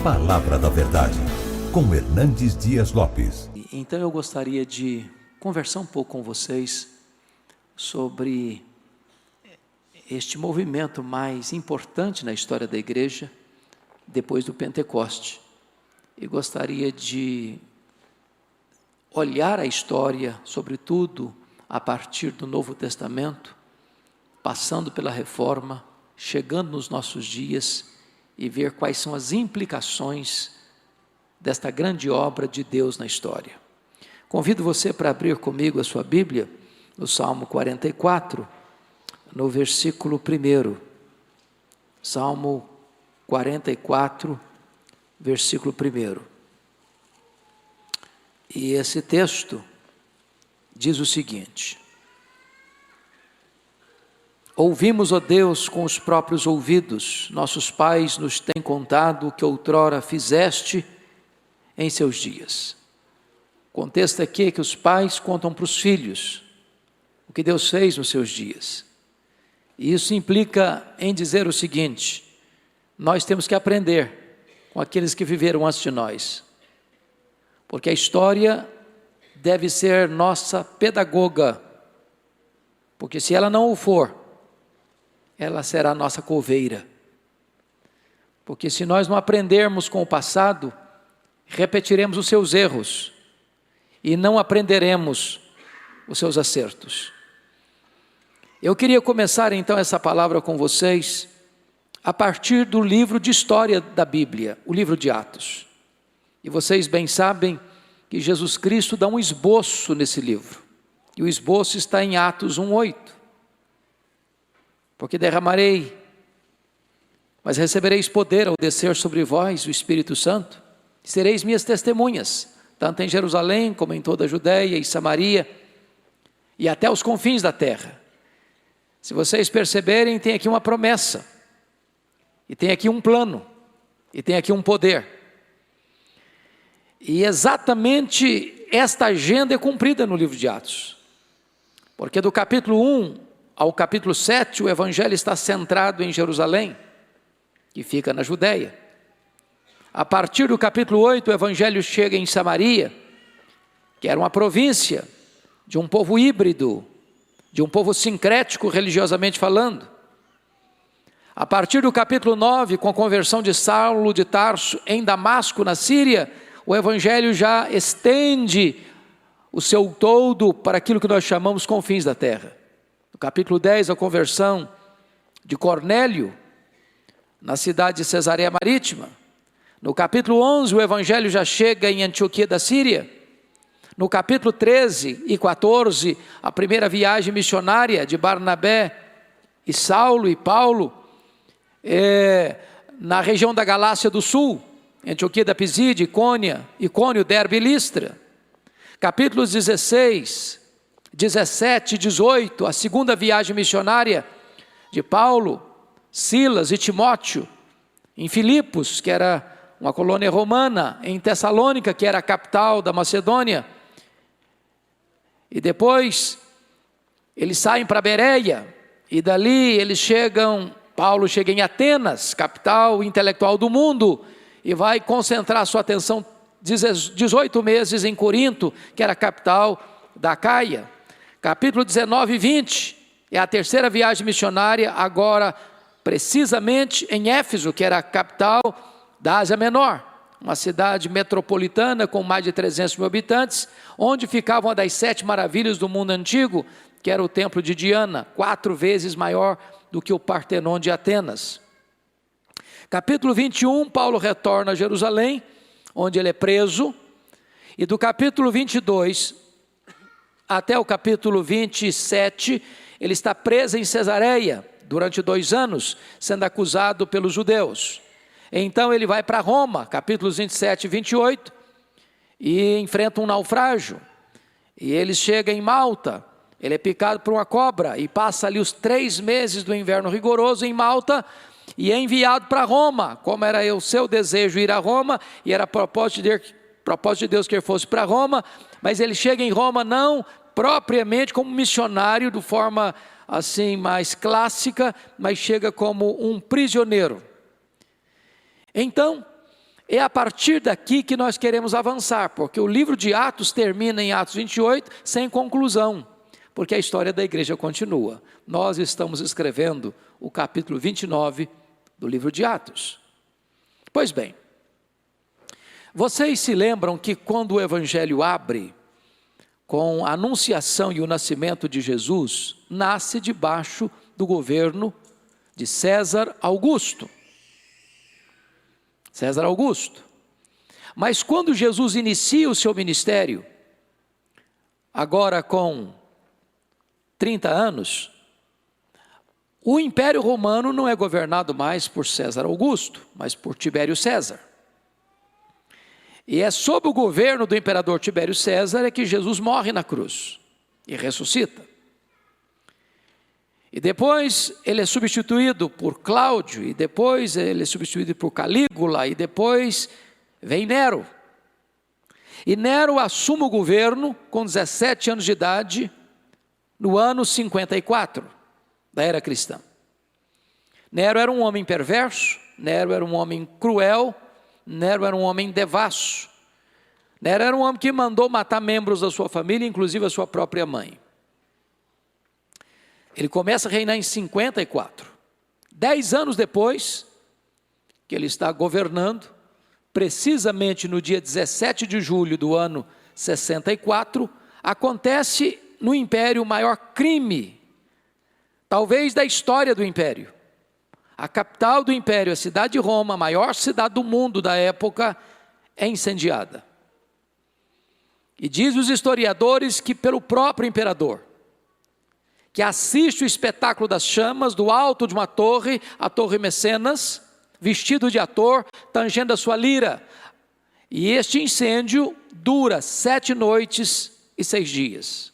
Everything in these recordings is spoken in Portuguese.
Palavra da Verdade, com Hernandes Dias Lopes. Então eu gostaria de conversar um pouco com vocês sobre este movimento mais importante na história da igreja, depois do Pentecoste. E gostaria de olhar a história, sobretudo a partir do Novo Testamento, passando pela Reforma, chegando nos nossos dias e ver quais são as implicações desta grande obra de Deus na história. Convido você para abrir comigo a sua Bíblia, no Salmo 44, no versículo 1. Salmo 44, versículo 1. E esse texto diz o seguinte: Ouvimos, ó Deus, com os próprios ouvidos, nossos pais nos têm contado o que outrora fizeste em seus dias. O contexto aqui é que os pais contam para os filhos o que Deus fez nos seus dias. E isso implica em dizer o seguinte: nós temos que aprender com aqueles que viveram antes de nós, porque a história deve ser nossa pedagoga, porque se ela não o for, ela será nossa coveira. Porque se nós não aprendermos com o passado, repetiremos os seus erros e não aprenderemos os seus acertos. Eu queria começar então essa palavra com vocês a partir do livro de história da Bíblia, o livro de Atos. E vocês bem sabem que Jesus Cristo dá um esboço nesse livro. E o esboço está em Atos 1:8. Porque derramarei, mas recebereis poder ao descer sobre vós o Espírito Santo, e sereis minhas testemunhas, tanto em Jerusalém como em toda a Judéia e Samaria, e até os confins da terra. Se vocês perceberem, tem aqui uma promessa, e tem aqui um plano, e tem aqui um poder. E exatamente esta agenda é cumprida no livro de Atos, porque do capítulo 1 ao capítulo 7, o evangelho está centrado em Jerusalém, que fica na Judéia. A partir do capítulo 8, o evangelho chega em Samaria, que era uma província de um povo híbrido, de um povo sincrético religiosamente falando. A partir do capítulo 9, com a conversão de Saulo de Tarso em Damasco, na Síria, o evangelho já estende o seu todo para aquilo que nós chamamos confins da terra. No capítulo 10, a conversão de Cornélio, na cidade de Cesareia Marítima. No capítulo 11, o evangelho já chega em Antioquia da Síria. No capítulo 13 e 14, a primeira viagem missionária de Barnabé e Saulo e Paulo, na região da Galácia do Sul, Antioquia da Pisídia, Icônio, Derbe e Listra. Capítulos 16, 17 e 18, a segunda viagem missionária de Paulo, Silas e Timóteo, em Filipos, que era uma colônia romana, em Tessalônica, que era a capital da Macedônia. E depois, eles saem para Bereia, e dali Paulo chega em Atenas, capital intelectual do mundo, e vai concentrar sua atenção 18 meses em Corinto, que era a capital da Acaia. Capítulo 19 e 20, é a terceira viagem missionária, agora precisamente em Éfeso, que era a capital da Ásia Menor, uma cidade metropolitana com mais de 300 mil habitantes, onde ficava uma das 7 maravilhas do mundo antigo, que era o templo de Diana, 4 vezes maior do que o Partenon de Atenas. Capítulo 21, Paulo retorna a Jerusalém, onde ele é preso, e do capítulo 22 até o capítulo 27, ele está preso em Cesareia durante 2 anos, sendo acusado pelos judeus. Então ele vai para Roma, capítulos 27 e 28, e enfrenta um naufrágio. E ele chega em Malta, ele é picado por uma cobra, e passa ali os 3 meses do inverno rigoroso em Malta, e é enviado para Roma, como era o seu desejo ir a Roma, e era propósito de Deus que ele fosse para Roma, mas ele chega em Roma não propriamente como missionário, de forma assim mais clássica, mas chega como um prisioneiro. Então, É a partir daqui que nós queremos avançar, porque o livro de Atos termina em Atos 28 sem conclusão, porque a história da igreja continua. Nós estamos escrevendo o capítulo 29 do livro de Atos. Pois bem, vocês se lembram que quando o evangelho abre com a anunciação e o nascimento de Jesus, nasce debaixo do governo de César Augusto. César Augusto. Mas quando Jesus inicia o seu ministério, agora com 30 anos, o Império Romano não é governado mais por César Augusto, mas por Tibério César. E é sob o governo do imperador Tibério César é que Jesus morre na cruz e ressuscita. E depois ele é substituído por Cláudio, e depois ele é substituído por Calígula, e depois vem Nero. E Nero assume o governo com 17 anos de idade, no ano 54 da era cristã. Nero era um homem perverso, Nero era um homem cruel, Nero era um homem devasso. Nero era um homem que mandou matar membros da sua família, inclusive a sua própria mãe. Ele começa a reinar em 54. 10 anos depois que ele está governando, precisamente no dia 17 de julho do ano 64, acontece no Império o maior crime, talvez da história do Império. A capital do Império, a cidade de Roma, a maior cidade do mundo da época, é incendiada. E diz os historiadores que pelo próprio imperador, que assiste o espetáculo das chamas do alto de uma torre, a Torre Mecenas, vestido de ator, tangendo a sua lira. E este incêndio dura 7 noites e 6 dias,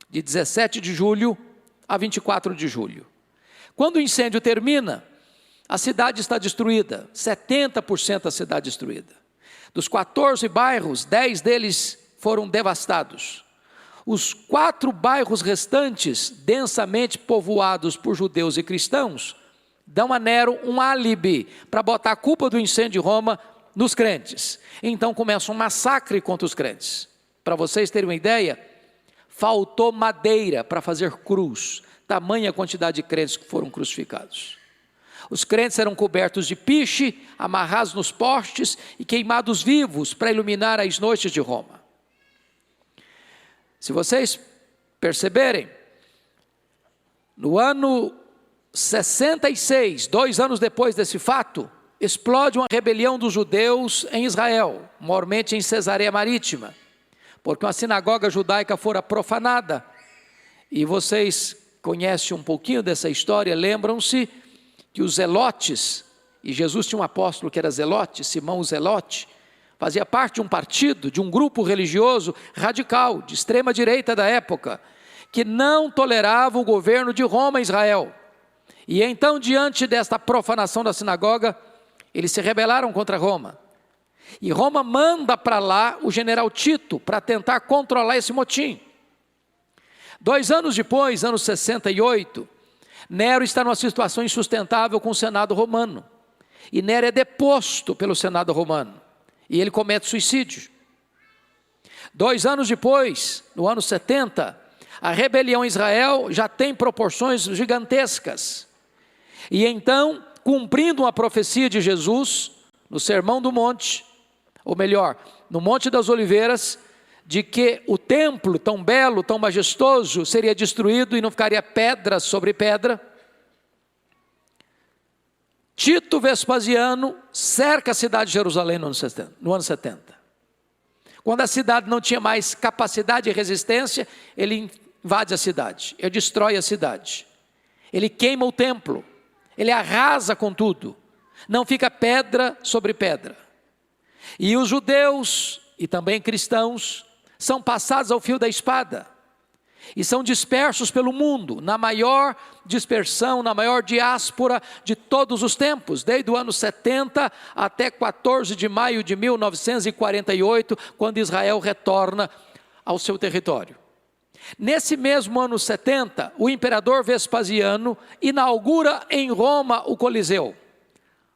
de 17 de julho a 24 de julho. Quando o incêndio termina, a cidade está destruída, 70% da cidade destruída. Dos 14 bairros, 10 deles foram devastados. Os 4 bairros restantes, densamente povoados por judeus e cristãos, dão a Nero um álibi para botar a culpa do incêndio de Roma nos crentes. Então começa um massacre contra os crentes. Para vocês terem uma ideia, faltou madeira para fazer cruz, tamanha quantidade de crentes que foram crucificados. Os crentes eram cobertos de piche, amarrados nos postes e queimados vivos para iluminar as noites de Roma. Se vocês perceberem, no ano 66, 2 anos depois desse fato, explode uma rebelião dos judeus em Israel, maiormente em Cesareia Marítima, porque uma sinagoga judaica fora profanada. E vocês conhecem um pouquinho dessa história, lembram-se que os zelotes, e Jesus tinha um apóstolo que era zelote, Simão o Zelote, fazia parte de um partido, de um grupo religioso radical, de extrema direita da época, que não tolerava o governo de Roma em Israel. E então, diante desta profanação da sinagoga, eles se rebelaram contra Roma. E Roma manda para lá o general Tito, para tentar controlar esse motim. 2 anos depois, ano 68, Nero está numa situação insustentável com o Senado romano. E Nero é deposto pelo Senado romano. E ele comete suicídio. 2 anos depois, no ano 70, a rebelião em Israel já tem proporções gigantescas. E então, cumprindo uma profecia de Jesus, no Sermão do Monte, ou melhor, no Monte das Oliveiras, de que o templo tão belo, tão majestoso, seria destruído e não ficaria pedra sobre pedra, Tito Vespasiano cerca a cidade de Jerusalém no ano 70. Quando a cidade não tinha mais capacidade de resistência, ele invade a cidade, ele destrói a cidade, ele queima o templo, ele arrasa com tudo, não fica pedra sobre pedra. E os judeus, e também cristãos, são passados ao fio da espada, e são dispersos pelo mundo, na maior dispersão, na maior diáspora de todos os tempos, desde o ano 70 até 14 de maio de 1948, quando Israel retorna ao seu território. Nesse mesmo ano 70, o imperador Vespasiano inaugura em Roma o Coliseu,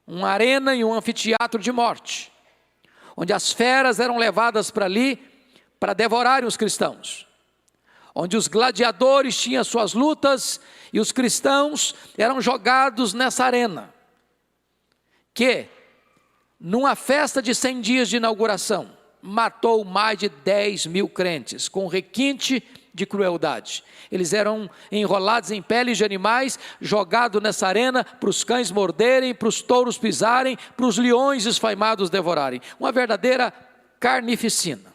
uma arena e um anfiteatro de morte. onde as feras eram levadas para ali para devorarem os cristãos, onde os gladiadores tinham suas lutas e os cristãos eram jogados nessa arena, que, numa festa de 100 dias de inauguração, matou mais de 10 mil crentes, com requinte de crueldade. Eles eram enrolados em peles de animais, jogados nessa arena para os cães morderem, para os touros pisarem, para os leões esfaimados devorarem. Uma verdadeira carnificina.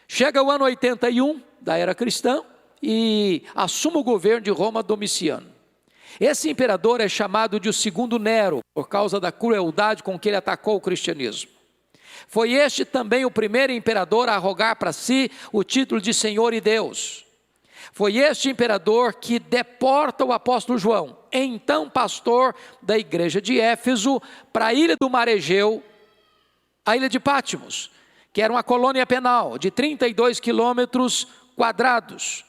Chega o ano 81 da era cristã e assume o governo de Roma Domiciano. Esse imperador é chamado de o segundo Nero, por causa da crueldade com que ele atacou o cristianismo. Foi este também o primeiro imperador a arrogar para si o título de Senhor e Deus. Foi este imperador que deporta o apóstolo João, então pastor da igreja de Éfeso, para a ilha do Mar Egeu, a ilha de Patmos, que era uma colônia penal de 32 quilômetros quadrados.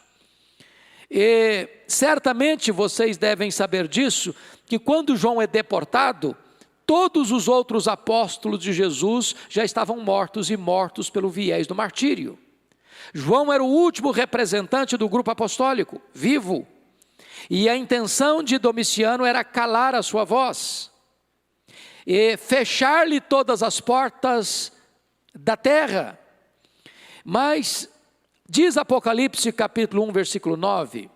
E certamente vocês devem saber disso, que quando João é deportado, todos os outros apóstolos de Jesus já estavam mortos e mortos pelo viés do martírio. João era o último representante do grupo apostólico, vivo. E a intenção de Domiciano era calar a sua voz e fechar-lhe todas as portas da terra. Mas diz Apocalipse capítulo 1, versículo 9,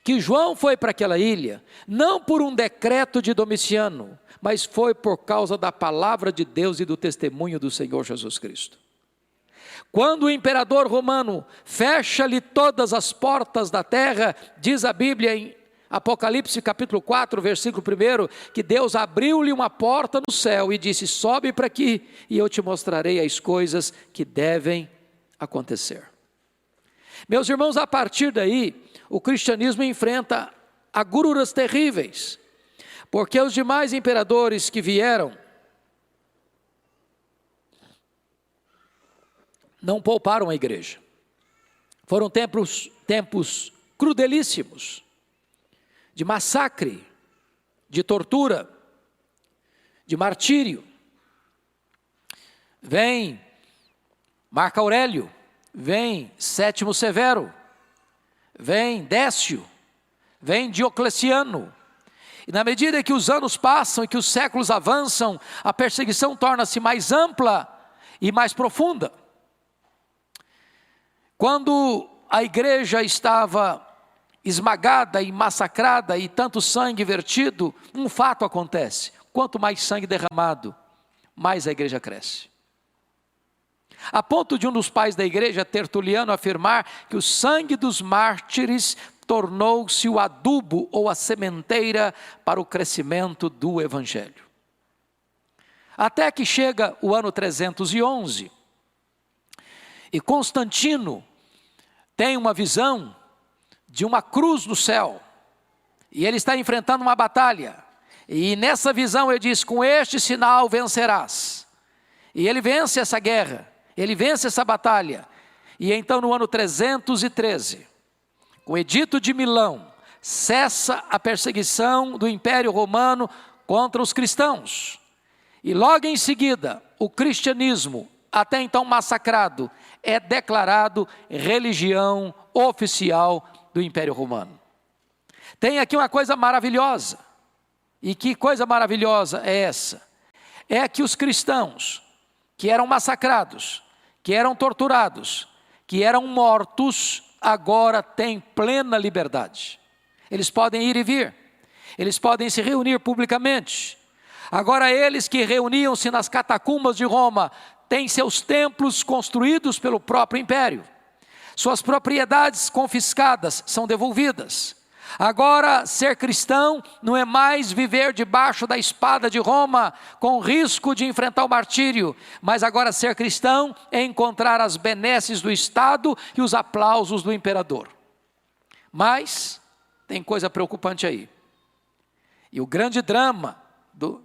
que João foi para aquela ilha, não por um decreto de Domiciano, mas foi por causa da palavra de Deus e do testemunho do Senhor Jesus Cristo. Quando o imperador romano fecha-lhe todas as portas da terra, diz a Bíblia em Apocalipse capítulo 4, versículo 1, que Deus abriu-lhe uma porta no céu e disse: sobe para aqui e eu te mostrarei as coisas que devem acontecer. Meus irmãos, a partir daí, o cristianismo enfrenta agruras terríveis, porque os demais imperadores que vieram não pouparam a igreja. Foram tempos crudelíssimos, de massacre, de tortura, de martírio. Vem Marco Aurélio, vem Sétimo Severo, vem Décio, vem Diocleciano. E na medida que os anos passam e que os séculos avançam, a perseguição torna-se mais ampla e mais profunda. Quando a igreja estava esmagada e massacrada e tanto sangue vertido, um fato acontece: quanto mais sangue derramado, mais a igreja cresce. A ponto de um dos pais da igreja, Tertuliano, afirmar que o sangue dos mártires tornou-se o adubo ou a sementeira para o crescimento do evangelho. Até que chega o ano 311, e Constantino tem uma visão de uma cruz no céu, e ele está enfrentando uma batalha, e nessa visão ele diz: com este sinal vencerás. E ele vence essa guerra, ele vence essa batalha, e então no ano 313, com o Edito de Milão, cessa a perseguição do Império Romano contra os cristãos, e logo em seguida o cristianismo, até então massacrado, é declarado religião oficial do Império Romano. Tem aqui uma coisa maravilhosa. E que coisa maravilhosa é essa? É que os cristãos que eram massacrados, que eram torturados, que eram mortos, agora têm plena liberdade. Eles podem ir e vir, eles podem se reunir publicamente. Agora eles que reuniam-se nas catacumbas de Roma, têm seus templos construídos pelo próprio império. Suas propriedades confiscadas são devolvidas. Agora, ser cristão não é mais viver debaixo da espada de Roma, com risco de enfrentar o martírio, mas agora ser cristão é encontrar as benesses do Estado e os aplausos do imperador. Mas tem coisa preocupante aí. E o grande drama do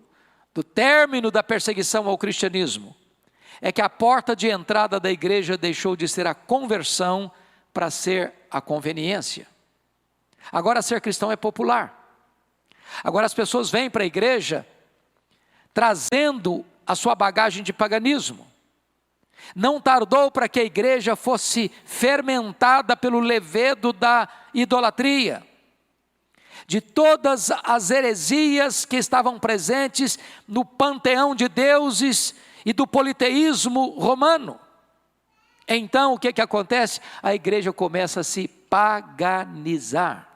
término da perseguição ao cristianismo é que a porta de entrada da igreja deixou de ser a conversão para ser a conveniência. Agora ser cristão é popular. Agora as pessoas vêm para a igreja trazendo a sua bagagem de paganismo. Não tardou para que a igreja fosse fermentada pelo levedo da idolatria, de todas as heresias que estavam presentes no panteão de deuses e do politeísmo romano. Então, o que acontece? A igreja começa a se paganizar.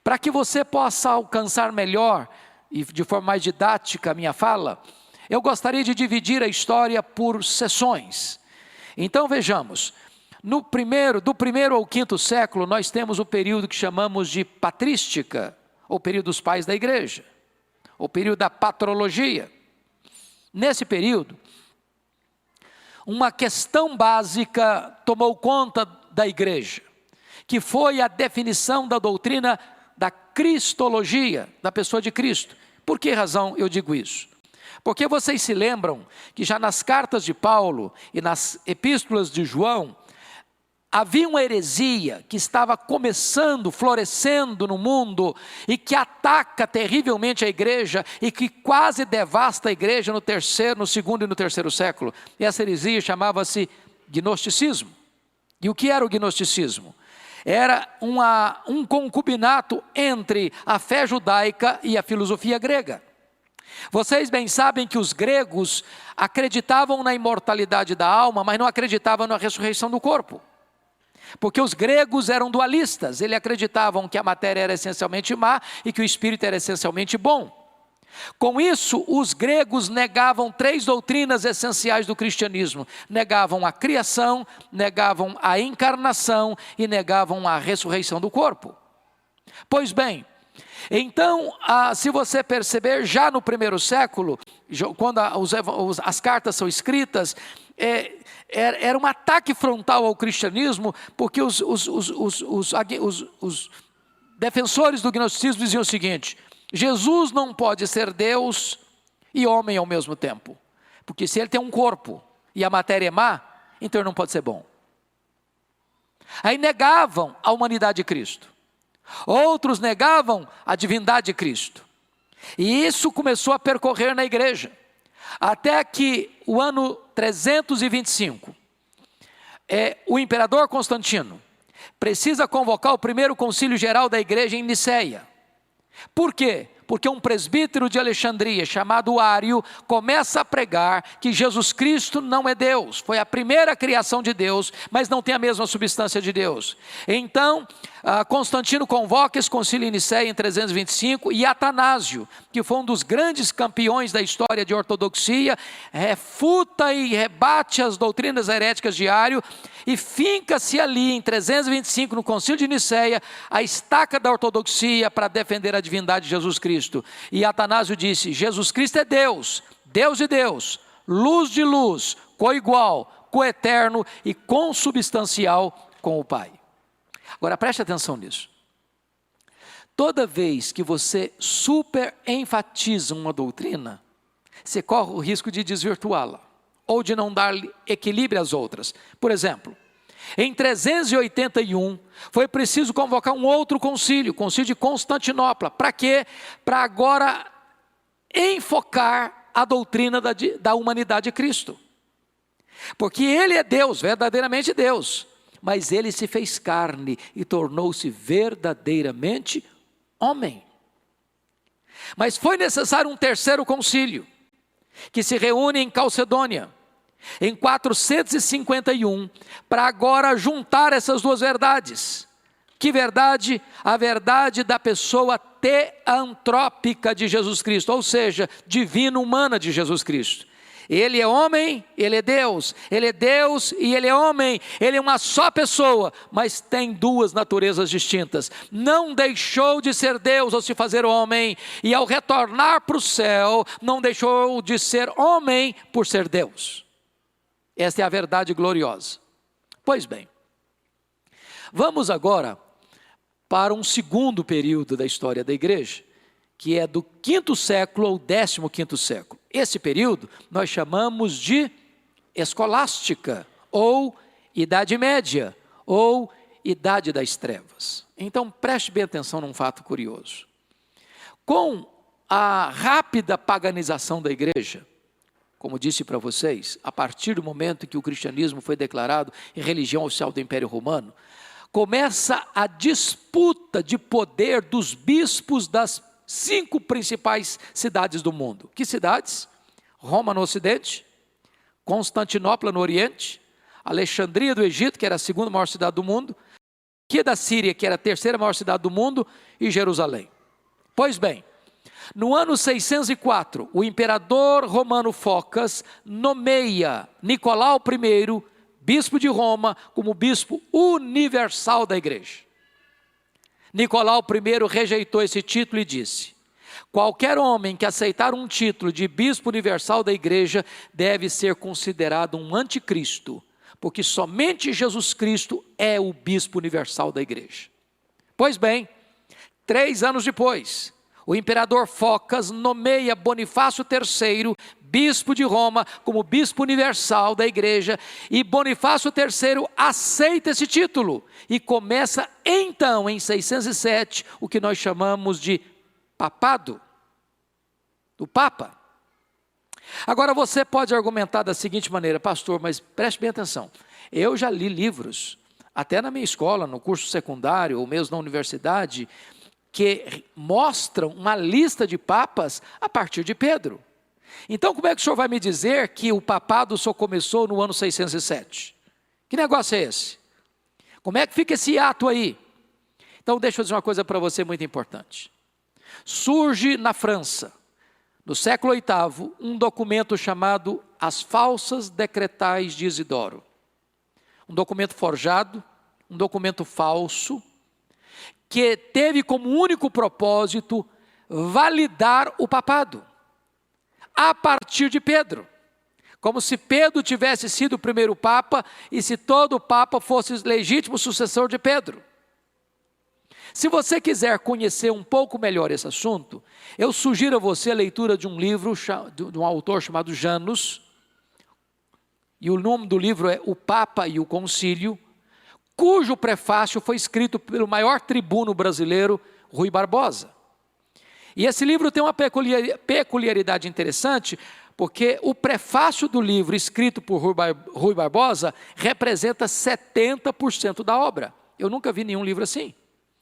Para que você possa alcançar melhor e de forma mais didática a minha fala, eu gostaria de dividir a história por seções. Então vejamos, do primeiro ao quinto século, nós temos o período que chamamos de patrística, ou período dos pais da igreja, ou período da patrologia. Nesse período, uma questão básica tomou conta da igreja, que foi a definição da doutrina da cristologia, da pessoa de Cristo. Por que razão eu digo isso? Porque vocês se lembram que já nas cartas de Paulo e nas epístolas de João, havia uma heresia que estava começando, florescendo no mundo e que ataca terrivelmente a igreja e que quase devasta a igreja no segundo e no terceiro século. E essa heresia chamava-se gnosticismo. E o que era o gnosticismo? Era um concubinato entre a fé judaica e a filosofia grega. Vocês bem sabem que os gregos acreditavam na imortalidade da alma, mas não acreditavam na ressurreição do corpo. Porque os gregos eram dualistas, eles acreditavam que a matéria era essencialmente má e que o espírito era essencialmente bom. Com isso, os gregos negavam 3 doutrinas essenciais do cristianismo: negavam a criação, negavam a encarnação e negavam a ressurreição do corpo. Pois bem, então, se você perceber, já no primeiro século, quando as cartas são escritas, era um ataque frontal ao cristianismo, porque os defensores do gnosticismo diziam o seguinte: Jesus não pode ser Deus e homem ao mesmo tempo, porque se ele tem um corpo e a matéria é má, então ele não pode ser bom. Aí negavam a humanidade de Cristo. Outros negavam a divindade de Cristo. E isso começou a percorrer na igreja, até que o ano 325, o imperador Constantino precisa convocar o primeiro concílio geral da igreja em Niceia. Por quê? Porque um presbítero de Alexandria, chamado Ário, começa a pregar que Jesus Cristo não é Deus, foi a primeira criação de Deus, mas não tem a mesma substância de Deus. Então, Constantino convoca esse concílio em Niceia em 325, e Atanásio, que foi um dos grandes campeões da história de ortodoxia, refuta e rebate as doutrinas heréticas de Ário, e finca-se ali em 325, no concílio de Niceia, a estaca da ortodoxia para defender a divindade de Jesus Cristo. E Atanásio disse: Jesus Cristo é Deus, Deus de Deus, luz de luz, coigual, coeterno e consubstancial com o Pai. Agora preste atenção nisso. Toda vez que você super enfatiza uma doutrina, você corre o risco de desvirtuá-la, ou de não dar equilíbrio às outras. Por exemplo, em 381, foi preciso convocar um outro concílio, o concílio de Constantinopla. Para quê? Para agora enfocar a doutrina da humanidade de Cristo. Porque ele é Deus, verdadeiramente Deus, mas ele se fez carne e tornou-se verdadeiramente homem. Mas foi necessário um terceiro concílio, que se reúne em Calcedônia, em 451, para agora juntar essas duas verdades. Que verdade? A verdade da pessoa teantrópica de Jesus Cristo, ou seja, divino-humana de Jesus Cristo. Ele é homem, ele é Deus e ele é homem, ele é uma só pessoa, mas tem duas naturezas distintas. Não deixou de ser Deus ao se fazer homem, e ao retornar para o céu, não deixou de ser homem por ser Deus. Esta é a verdade gloriosa. Pois bem, vamos agora para um segundo período da história da igreja, que é do 5º século ao 15º século. Esse período nós chamamos de escolástica, ou Idade Média, ou Idade das Trevas. Então preste bem atenção num fato curioso. Com a rápida paganização da igreja, como disse para vocês, a partir do momento que o cristianismo foi declarado religião oficial do Império Romano, começa a disputa de poder dos bispos das 5 principais cidades do mundo. Que cidades? Roma no Ocidente, Constantinopla no Oriente, Alexandria do Egito, que era a 2ª maior cidade do mundo, Antioquia da Síria, que era a 3ª maior cidade do mundo, e Jerusalém. Pois bem, no ano 604, o imperador romano Focas nomeia Nicolau I, bispo de Roma, como bispo universal da igreja. Nicolau I rejeitou esse título e disse: qualquer homem que aceitar um título de bispo universal da igreja deve ser considerado um anticristo, porque somente Jesus Cristo é o bispo universal da igreja. Pois bem, 3 anos depois, o imperador Focas nomeia Bonifácio III, bispo de Roma, como bispo universal da igreja, e Bonifácio III aceita esse título, e começa então, em 607, o que nós chamamos de papado, do Papa. Agora você pode argumentar da seguinte maneira: pastor, mas preste bem atenção, eu já li livros, até na minha escola, no curso secundário, ou mesmo na universidade, que mostram uma lista de papas a partir de Pedro. Então como é que o senhor vai me dizer que o papado só começou no ano 607? Que negócio é esse? Como é que fica esse ato aí? Então deixa eu dizer uma coisa para você muito importante. Surge na França, no século VIII, um documento chamado As Falsas Decretais de Isidoro. Um documento forjado, um documento falso, que teve como único propósito validar o papado, a partir de Pedro, como se Pedro tivesse sido o primeiro papa, e se todo papa fosse legítimo sucessor de Pedro. Se você quiser conhecer um pouco melhor esse assunto, eu sugiro a você a leitura de um livro, de um autor chamado Janus, e o nome do livro é O Papa e o Concílio, cujo prefácio foi escrito pelo maior tribuno brasileiro, Rui Barbosa. E esse livro tem uma peculiaridade interessante, porque o prefácio do livro, escrito por Rui Barbosa, representa 70% da obra. Eu nunca vi nenhum livro assim,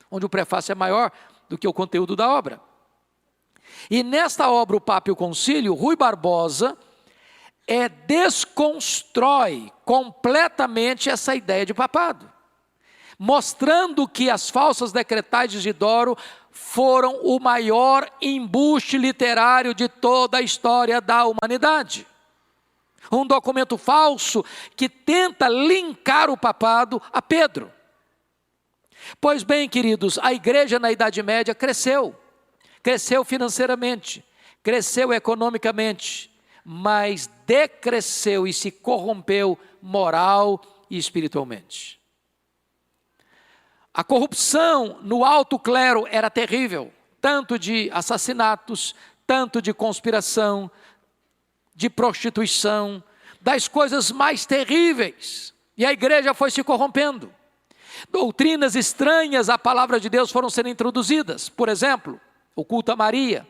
onde o prefácio é maior do que o conteúdo da obra. E nesta obra, O Papa e o Concílio, Rui Barbosa desconstrói completamente essa ideia de papado, mostrando que as falsas decretais de Isidoro foram o maior embuste literário de toda a história da humanidade. Um documento falso que tenta linkar o papado a Pedro. Pois bem, queridos, a igreja na Idade Média cresceu financeiramente, cresceu economicamente, mas decresceu e se corrompeu moral e espiritualmente. A corrupção no alto clero era terrível, tanto de assassinatos, tanto de conspiração, de prostituição, das coisas mais terríveis. E a igreja foi se corrompendo. Doutrinas estranhas à palavra de Deus foram sendo introduzidas. Por exemplo, o culto a Maria,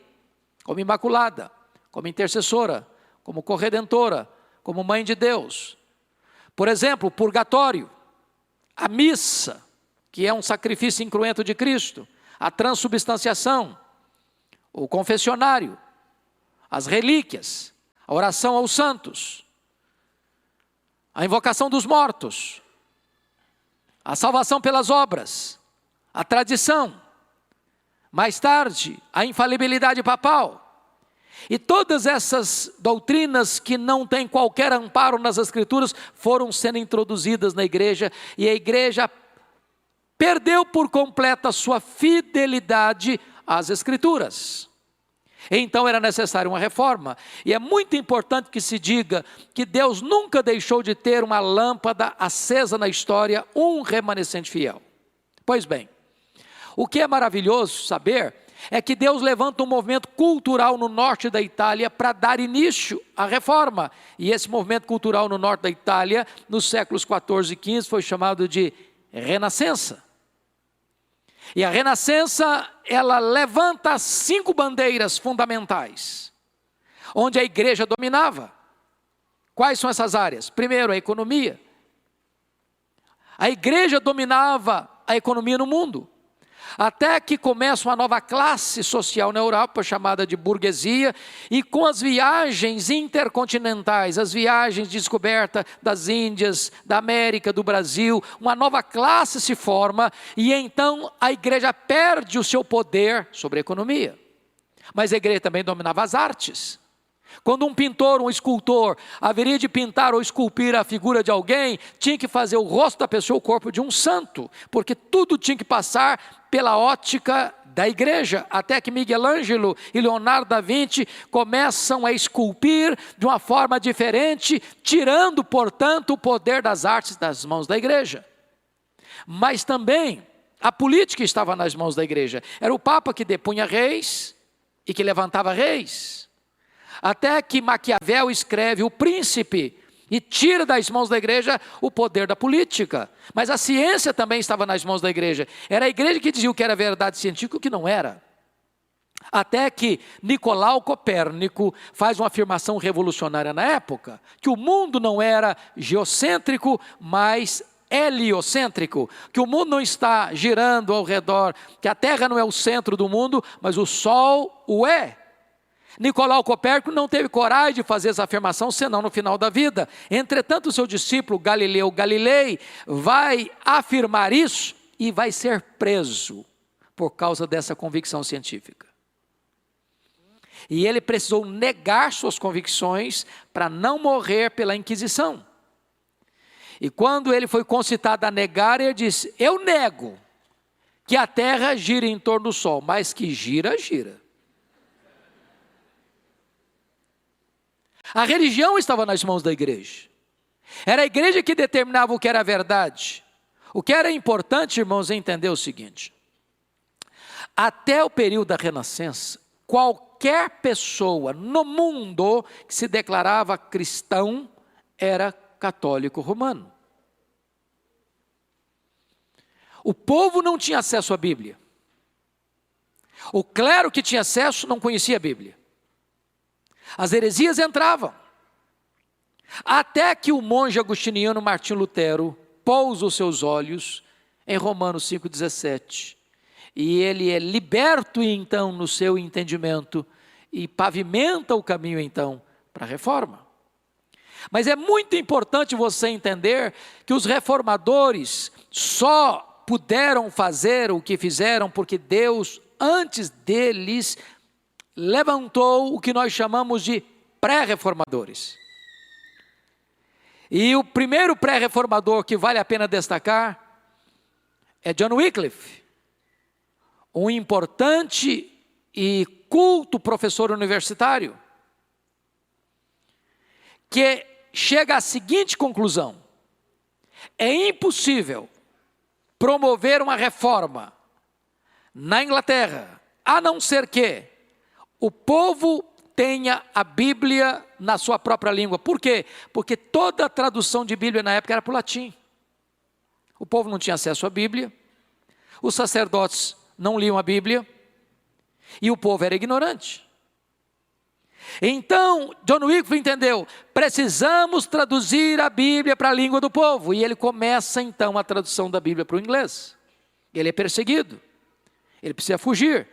como imaculada, como intercessora, como corredentora, como mãe de Deus. Por exemplo, o purgatório, a missa, que é um sacrifício incruento de Cristo, a transubstanciação, o confessionário, as relíquias, a oração aos santos, a invocação dos mortos, a salvação pelas obras, a tradição, mais tarde, a infalibilidade papal. E todas essas doutrinas que não têm qualquer amparo nas Escrituras foram sendo introduzidas na igreja, e a igreja perdeu por completo a sua fidelidade às Escrituras. Então era necessária uma reforma, e é muito importante que se diga que Deus nunca deixou de ter uma lâmpada acesa na história, um remanescente fiel. Pois bem, o que é maravilhoso saber é que Deus levanta um movimento cultural no norte da Itália para dar início à reforma, e esse movimento cultural no norte da Itália, nos séculos 14 e 15, foi chamado de Renascença. E a Renascença, ela levanta 5 bandeiras fundamentais, onde a igreja dominava. Quais são essas áreas? Primeiro, a economia. A igreja dominava a economia no mundo, até que começa uma nova classe social na Europa, chamada de burguesia, e com as viagens intercontinentais, as viagens de descoberta das Índias, da América, do Brasil, uma nova classe se forma, e então a igreja perde o seu poder sobre a economia. Mas a igreja também dominava as artes. Quando um pintor, um escultor, haveria de pintar ou esculpir a figura de alguém, tinha que fazer o rosto da pessoa, o corpo de um santo, porque tudo tinha que passar pela ótica da igreja, até que Miguel Ângelo e Leonardo da Vinci começam a esculpir de uma forma diferente, tirando, portanto, o poder das artes das mãos da igreja. Mas também a política estava nas mãos da igreja. Era o Papa que depunha reis e que levantava reis. Até que Maquiavel escreve O Príncipe e tira das mãos da igreja o poder da política. Mas a ciência também estava nas mãos da igreja. Era a igreja que dizia o que era verdade científica e o que não era. Até que Nicolau Copérnico faz uma afirmação revolucionária na época, que o mundo não era geocêntrico, mas heliocêntrico, que o mundo não está girando ao redor, que a Terra não é o centro do mundo, mas o Sol o é. Nicolau Copérnico não teve coragem de fazer essa afirmação, senão no final da vida. Entretanto, o seu discípulo Galileu Galilei vai afirmar isso e vai ser preso por causa dessa convicção científica. E ele precisou negar suas convicções para não morrer pela Inquisição. E quando ele foi concitado a negar, ele disse: eu nego que a Terra gira em torno do Sol, mas que gira, gira. A religião estava nas mãos da igreja. Era a igreja que determinava o que era verdade. O que era importante, irmãos, é entender o seguinte: até o período da Renascença, qualquer pessoa no mundo que se declarava cristão era católico romano. O povo não tinha acesso à Bíblia. O clero que tinha acesso não conhecia a Bíblia. As heresias entravam. Até que o monge agostiniano Martim Lutero pousa os seus olhos em Romanos 5,17. E ele é liberto então no seu entendimento e pavimenta o caminho então para a reforma. Mas é muito importante você entender que os reformadores só puderam fazer o que fizeram porque Deus, antes deles, levantou o que nós chamamos de pré-reformadores. E o primeiro pré-reformador que vale a pena destacar é John Wycliffe, um importante e culto professor universitário, que chega à seguinte conclusão: é impossível promover uma reforma na Inglaterra, a não ser que o povo tenha a Bíblia na sua própria língua. Por quê? Porque toda a tradução de Bíblia na época era para o latim. O povo não tinha acesso à Bíblia, os sacerdotes não liam a Bíblia, e o povo era ignorante. Então, John Wycliffe entendeu, precisamos traduzir a Bíblia para a língua do povo, e ele começa então a tradução da Bíblia para o inglês. Ele é perseguido, ele precisa fugir.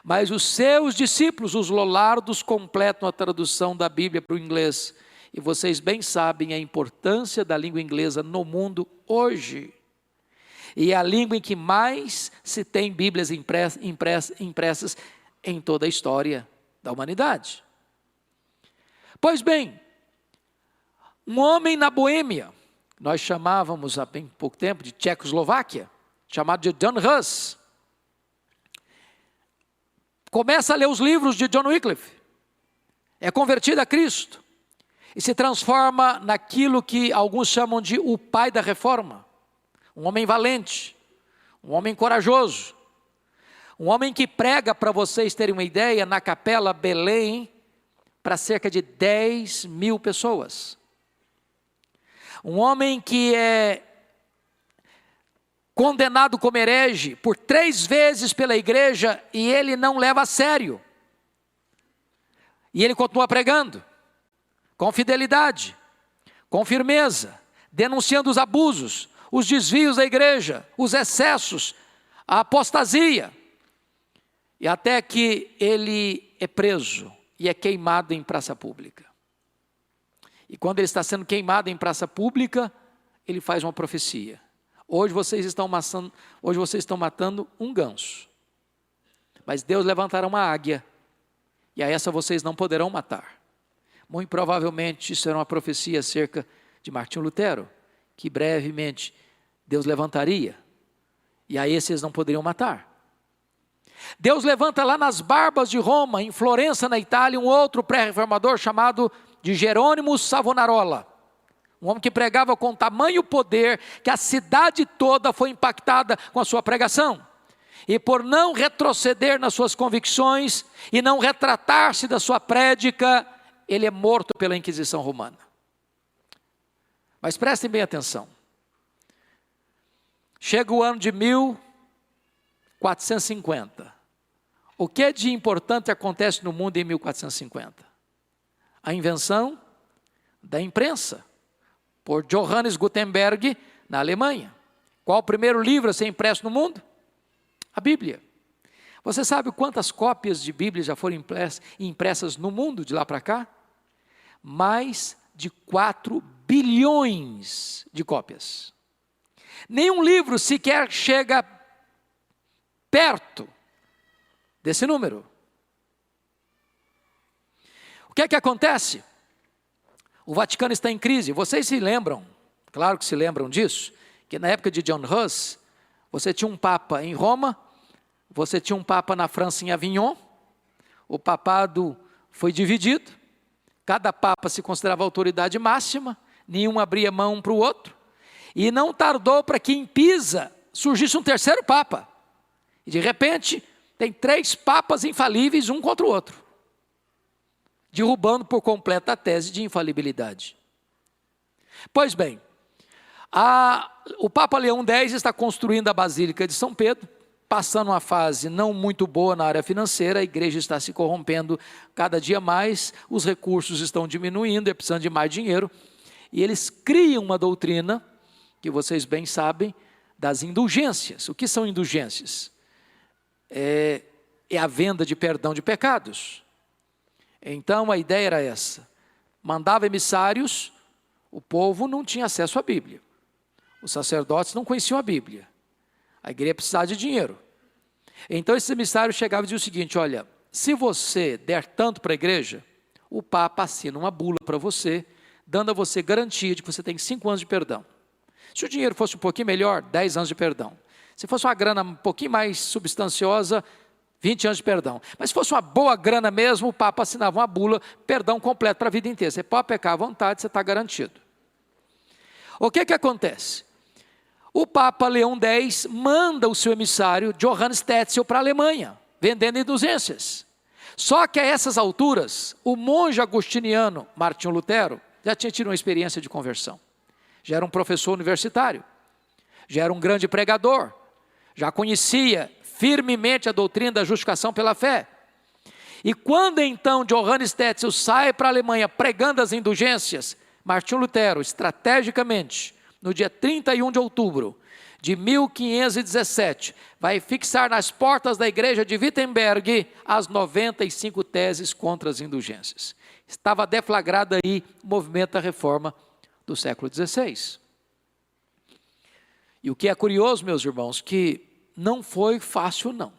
Mas os seus discípulos, os Lollardos, completam a tradução da Bíblia para o inglês. E vocês bem sabem a importância da língua inglesa no mundo hoje. E é a língua em que mais se tem Bíblias impressas em toda a história da humanidade. Pois bem, um homem na Boêmia, nós chamávamos há bem pouco tempo de Tchecoslováquia, chamado de John Hus, começa a ler os livros de John Wycliffe, é convertido a Cristo e se transforma naquilo que alguns chamam de o pai da reforma. Um homem valente, um homem corajoso, um homem que prega, para vocês terem uma ideia, na Capela Belém, para cerca de 10 mil pessoas. Um homem que é condenado como herege por 3 vezes pela igreja e ele não leva a sério. E ele continua pregando. com fidelidade, com firmeza, denunciando os abusos, os desvios da igreja, os excessos, a apostasia, e até que ele é preso e é queimado em praça pública. E quando ele está sendo queimado em praça pública, ele faz uma profecia. Hoje vocês estão matando um ganso, mas Deus levantará uma águia, e a essa vocês não poderão matar. Muito provavelmente isso era uma profecia acerca de Martinho Lutero, que brevemente Deus levantaria, e a esse eles não poderiam matar. Deus levanta lá nas Barbas de Roma, em Florença, na Itália, um outro pré-reformador chamado de Jerônimo Savonarola. Um homem que pregava com tamanho poder que a cidade toda foi impactada com a sua pregação. E por não retroceder nas suas convicções e não retratar-se da sua prédica, ele é morto pela Inquisição Romana. Mas prestem bem atenção. Chega o ano de 1450. O que de importante acontece no mundo em 1450? A invenção da imprensa, por Johannes Gutenberg, na Alemanha. Qual o primeiro livro a ser impresso no mundo? A Bíblia. Você sabe quantas cópias de Bíblia já foram impressas no mundo de lá para cá? Mais de 4 bilhões de cópias. Nenhum livro sequer chega perto desse número. O que é que acontece? O Vaticano está em crise. Vocês se lembram, claro que se lembram disso, que na época de John Hus, você tinha um papa em Roma, você tinha um papa na França em Avignon, o papado foi dividido, cada papa se considerava autoridade máxima, nenhum abria mão um para o outro, e não tardou para que em Pisa surgisse um terceiro papa, e de repente tem 3 papas infalíveis um contra o outro, derrubando por completo a tese de infalibilidade. Pois bem, o Papa Leão X está construindo a Basílica de São Pedro, passando uma fase não muito boa na área financeira, a igreja está se corrompendo cada dia mais, os recursos estão diminuindo, é precisando de mais dinheiro, e eles criam uma doutrina, que vocês bem sabem, das indulgências. O que são indulgências? É a venda de perdão de pecados. Então a ideia era essa, mandava emissários, o povo não tinha acesso à Bíblia, os sacerdotes não conheciam a Bíblia, a igreja precisava de dinheiro, então esses emissários chegavam e diziam o seguinte: olha, se você der tanto para a igreja, o Papa assina uma bula para você, dando a você garantia de que você tem 5 anos de perdão. Se o dinheiro fosse um pouquinho melhor, 10 anos de perdão. Se fosse uma grana um pouquinho mais substanciosa, 20 anos de perdão. Mas se fosse uma boa grana mesmo, o Papa assinava uma bula, perdão completo para a vida inteira. Você pode pecar à vontade, você está garantido. O que acontece? O Papa Leão X manda o seu emissário, Johannes Tetzel, para a Alemanha, vendendo indulgências. Só que a essas alturas, o monge agostiniano Martinho Lutero já tinha tido uma experiência de conversão. Já era um professor universitário, já era um grande pregador, já conhecia firmemente a doutrina da justificação pela fé. E quando então Johannes Tetzel sai para a Alemanha pregando as indulgências, Martinho Lutero, estrategicamente, no dia 31 de outubro de 1517, vai fixar nas portas da igreja de Wittenberg as 95 teses contra as indulgências. Estava deflagrado aí o movimento da reforma do século XVI. E o que é curioso, meus irmãos, que não foi fácil não.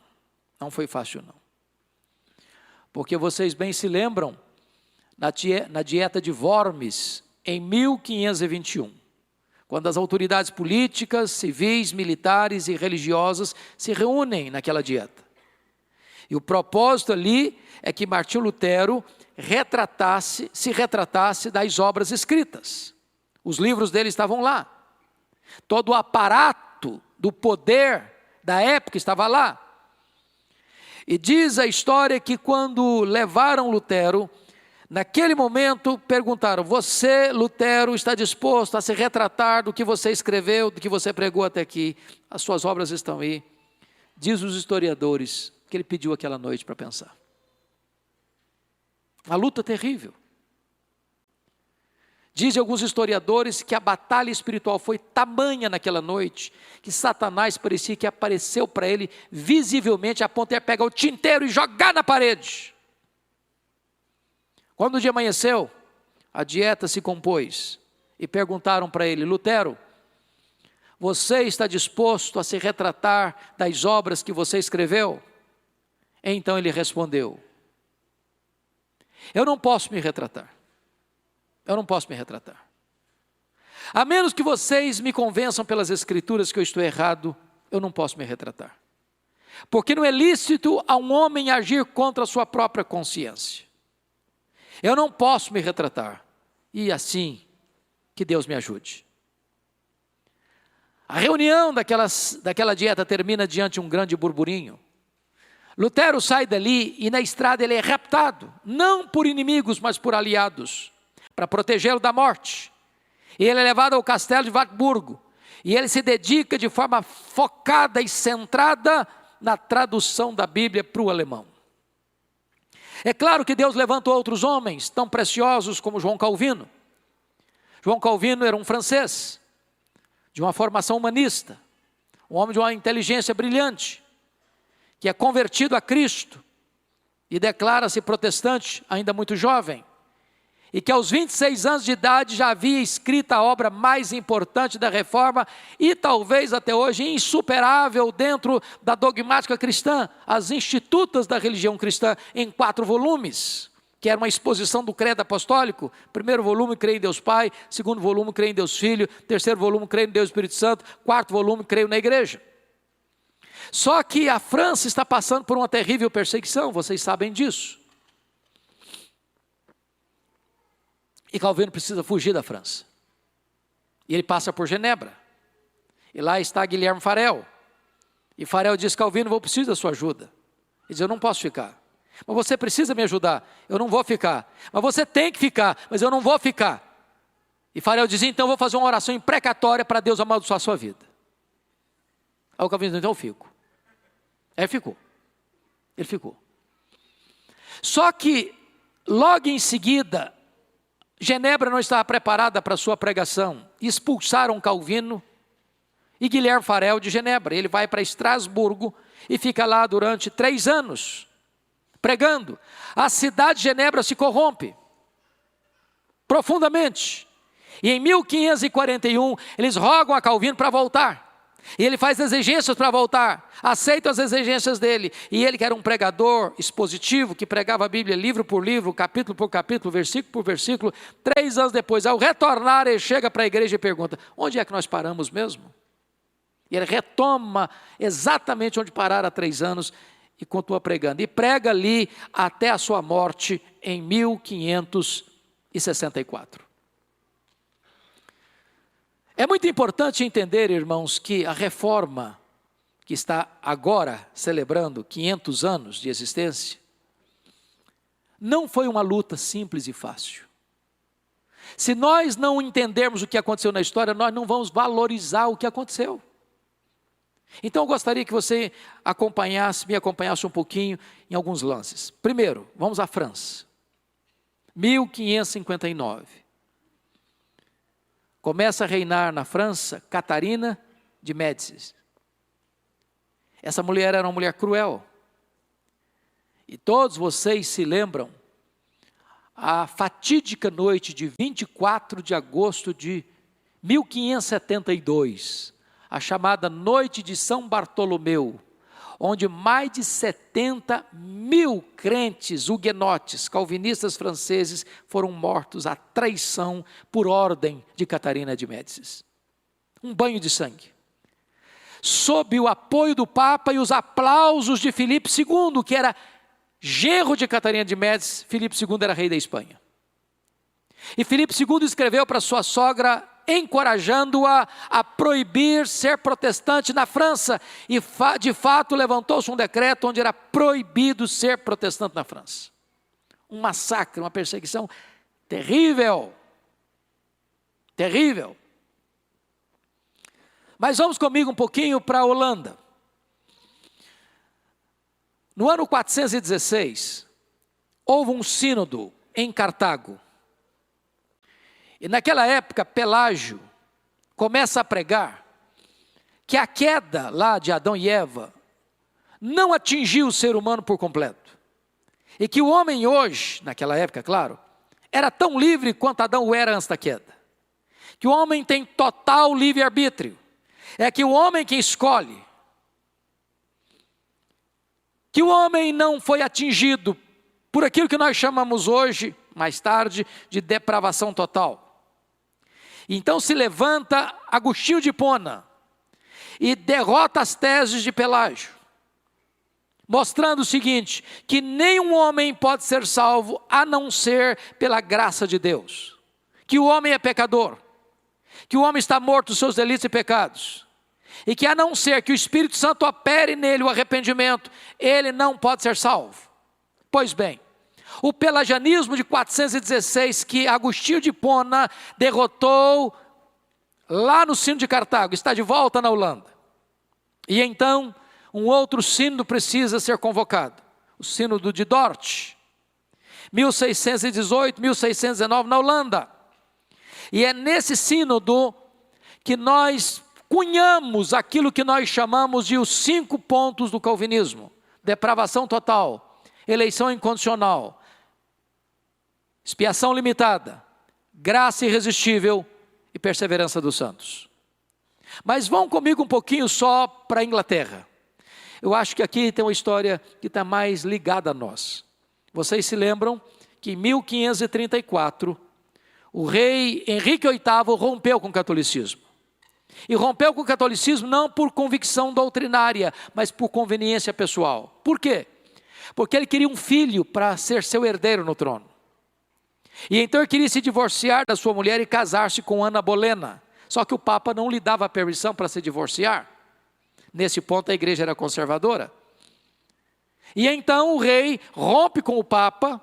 Não foi fácil não. Porque vocês bem se lembram, na dieta de Worms, em 1521, quando as autoridades políticas, civis, militares e religiosas se reúnem naquela dieta. E o propósito ali é que Martinho Lutero se retratasse das obras escritas. Os livros dele estavam lá. Todo o aparato do poder da época estava lá. E diz a história que quando levaram Lutero, naquele momento perguntaram: você, Lutero, está disposto a se retratar do que você escreveu, do que você pregou até aqui? As suas obras estão aí. Diz os historiadores que ele pediu aquela noite para pensar. Uma luta terrível. Dizem alguns historiadores que a batalha espiritual foi tamanha naquela noite, que Satanás parecia que apareceu para ele visivelmente, a ponto de pegar o tinteiro e jogar na parede. Quando o dia amanheceu, a dieta se compôs e perguntaram para ele: Lutero, você está disposto a se retratar das obras que você escreveu? Então ele respondeu: eu não posso me retratar. Eu não posso me retratar. A menos que vocês me convençam pelas escrituras que eu estou errado, eu não posso me retratar. Porque não é lícito a um homem agir contra a sua própria consciência. Eu não posso me retratar. E assim, que Deus me ajude. A reunião daquela dieta termina diante de um grande burburinho. Lutero sai dali e na estrada ele é raptado, não por inimigos, mas por aliados, para protegê-lo da morte. E ele é levado ao castelo de Wartburgo, e ele se dedica de forma focada e centrada na tradução da Bíblia para o alemão. É claro que Deus levantou outros homens tão preciosos como João Calvino. João Calvino era um francês, de uma formação humanista, um homem de uma inteligência brilhante, que é convertido a Cristo e declara-se protestante ainda muito jovem, e que aos 26 anos de idade já havia escrito a obra mais importante da Reforma e talvez até hoje insuperável dentro da dogmática cristã, as Institutas da Religião Cristã, em 4 volumes, que era uma exposição do credo apostólico. Primeiro volume, creio em Deus Pai; segundo volume, creio em Deus Filho; terceiro volume, creio em Deus Espírito Santo; quarto volume, creio na igreja. Só que a França está passando por uma terrível perseguição, vocês sabem disso. E Calvino precisa fugir da França. E ele passa por Genebra. E lá está Guilherme Farel. E Farel diz: Calvino, eu preciso da sua ajuda. Ele diz: eu não posso ficar. Mas você precisa me ajudar. Eu não vou ficar. Mas você tem que ficar. Mas eu não vou ficar. E Farel diz: então eu vou fazer uma oração imprecatória para Deus amaldiçoar a sua vida. Aí o Calvino diz: então eu fico. Aí ficou. Ele ficou. Só que logo em seguida, Genebra não estava preparada para a sua pregação. Expulsaram Calvino e Guilherme Farel de Genebra. Ele vai para Estrasburgo e fica lá durante 3 anos, pregando. A cidade de Genebra se corrompe profundamente. E em 1541, eles rogam a Calvino para voltar. E ele faz exigências para voltar, aceita as exigências dele. E ele, que era um pregador expositivo, que pregava a Bíblia livro por livro, capítulo por capítulo, versículo por versículo, 3 anos depois, ao retornar, ele chega para a igreja e pergunta: onde é que nós paramos mesmo? E ele retoma exatamente onde pararam há 3 anos e continua pregando. E prega ali até a sua morte em 1564. É muito importante entender, irmãos, que a reforma, que está agora celebrando 500 anos de existência, não foi uma luta simples e fácil. Se nós não entendermos o que aconteceu na história, nós não vamos valorizar o que aconteceu. Então eu gostaria que você me acompanhasse um pouquinho em alguns lances. Primeiro, vamos à França. 1559. Começa a reinar na França Catarina de Médicis. Essa mulher era uma mulher cruel. E todos vocês se lembram a fatídica noite de 24 de agosto de 1572, a chamada Noite de São Bartolomeu, onde mais de 70 mil crentes huguenotes, calvinistas franceses, foram mortos à traição por ordem de Catarina de Médicis. Um banho de sangue. Sob o apoio do Papa e os aplausos de Filipe II, que era genro de Catarina de Médicis. Filipe II era rei da Espanha. E Filipe II escreveu para sua sogra, encorajando-a a proibir ser protestante na França. E de fato levantou-se um decreto onde era proibido ser protestante na França. Um massacre, uma perseguição terrível. Terrível. Mas vamos comigo um pouquinho para a Holanda. No ano 416, houve um sínodo em Cartago. E naquela época, Pelágio começa a pregar que a queda lá de Adão e Eva não atingiu o ser humano por completo. E que o homem hoje, naquela época, claro, era tão livre quanto Adão o era antes da queda. Que o homem tem total livre-arbítrio. É que o homem que escolhe. Que o homem não foi atingido por aquilo que nós chamamos hoje, mais tarde, de depravação total. Então se levanta Agostinho de Hipona e derrota as teses de Pelágio, mostrando o seguinte, que nenhum homem pode ser salvo a não ser pela graça de Deus. Que o homem é pecador, que o homem está morto dos seus delitos e pecados, e que a não ser que o Espírito Santo opere nele o arrependimento, ele não pode ser salvo. Pois bem, o pelagianismo de 416 que Agostinho de Hipona derrotou lá no Sínodo de Cartago, está de volta na Holanda. E então, um outro sínodo precisa ser convocado, o Sínodo de Dort, 1618, 1619 na Holanda. E é nesse sínodo que nós cunhamos aquilo que nós chamamos de os 5 pontos do calvinismo: depravação total, eleição incondicional, expiação limitada, graça irresistível e perseverança dos santos. Mas vão comigo um pouquinho só para a Inglaterra. Eu acho que aqui tem uma história que está mais ligada a nós. Vocês se lembram que em 1534, o rei Henrique VIII rompeu com o catolicismo. E rompeu com o catolicismo não por convicção doutrinária, mas por conveniência pessoal. Por quê? Porque ele queria um filho para ser seu herdeiro no trono. E então ele queria se divorciar da sua mulher e casar-se com Ana Bolena. Só que o Papa não lhe dava permissão para se divorciar. Nesse ponto a igreja era conservadora. E então o rei rompe com o Papa,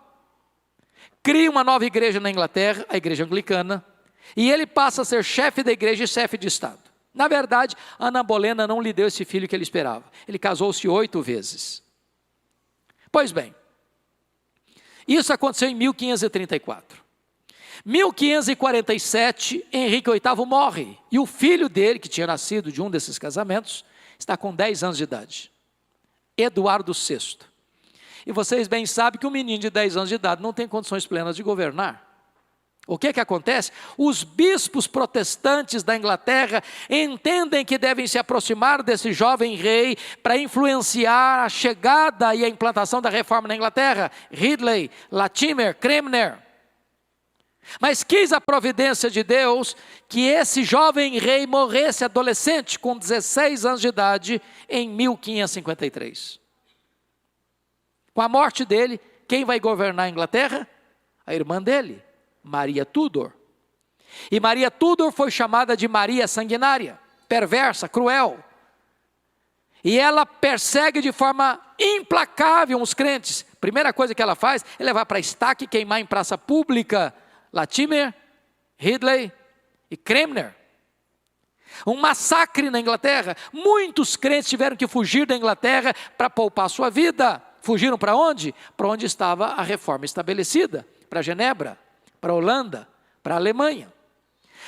cria uma nova igreja na Inglaterra, a igreja anglicana, e ele passa a ser chefe da igreja e chefe de Estado. Na verdade, Ana Bolena não lhe deu esse filho que ele esperava. Ele casou-se 8 vezes. Pois bem, isso aconteceu em 1534. 1547, Henrique VIII morre. E o filho dele, que tinha nascido de um desses casamentos, está com 10 anos de idade. Eduardo VI. E vocês bem sabem que um menino de 10 anos de idade não tem condições plenas de governar. O que acontece? Os bispos protestantes da Inglaterra entendem que devem se aproximar desse jovem rei para influenciar a chegada e a implantação da reforma na Inglaterra. Ridley, Latimer, Cranmer. Mas quis a providência de Deus que esse jovem rei morresse adolescente com 16 anos de idade em 1553. Com a morte dele, quem vai governar a Inglaterra? A irmã dele, Maria Tudor. E Maria Tudor foi chamada de Maria Sanguinária, perversa, cruel. E ela persegue de forma implacável os crentes. Primeira coisa que ela faz é levar para estaque e queimar em praça pública Latimer, Ridley e Cranmer. Um massacre na Inglaterra. Muitos crentes tiveram que fugir da Inglaterra para poupar sua vida. Fugiram para onde? Para onde estava a reforma estabelecida. Para Genebra, para a Holanda, para a Alemanha.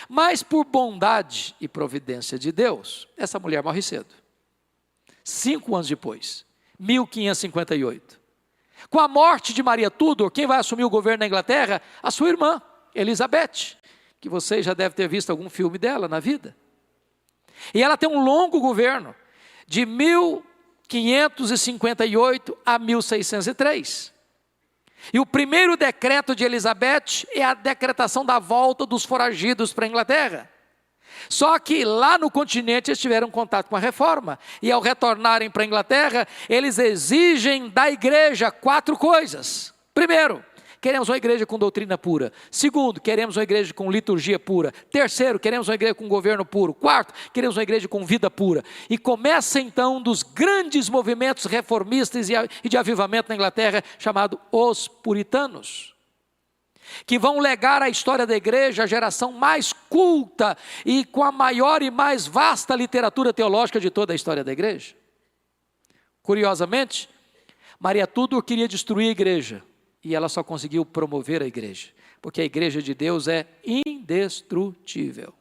Mas por bondade e providência de Deus, essa mulher morre cedo. 5 anos depois, 1558. Com a morte de Maria Tudor, quem vai assumir o governo da Inglaterra? A sua irmã, Elizabeth, que vocês já devem ter visto algum filme dela na vida. E ela tem um longo governo, de 1558 a 1603. E o primeiro decreto de Elizabeth é a decretação da volta dos foragidos para a Inglaterra. Só que lá no continente eles tiveram contato com a reforma. E ao retornarem para a Inglaterra, eles exigem da igreja 4 coisas. Primeiro, queremos uma igreja com doutrina pura. Segundo, queremos uma igreja com liturgia pura. Terceiro, queremos uma igreja com governo puro. Quarto, queremos uma igreja com vida pura. E começa então um dos grandes movimentos reformistas e de avivamento na Inglaterra, chamado os puritanos, que vão legar à história da igreja a geração mais culta e com a maior e mais vasta literatura teológica de toda a história da igreja. Curiosamente, Maria Tudor queria destruir a igreja, e ela só conseguiu promover a igreja, porque a igreja de Deus é independente indestrutível.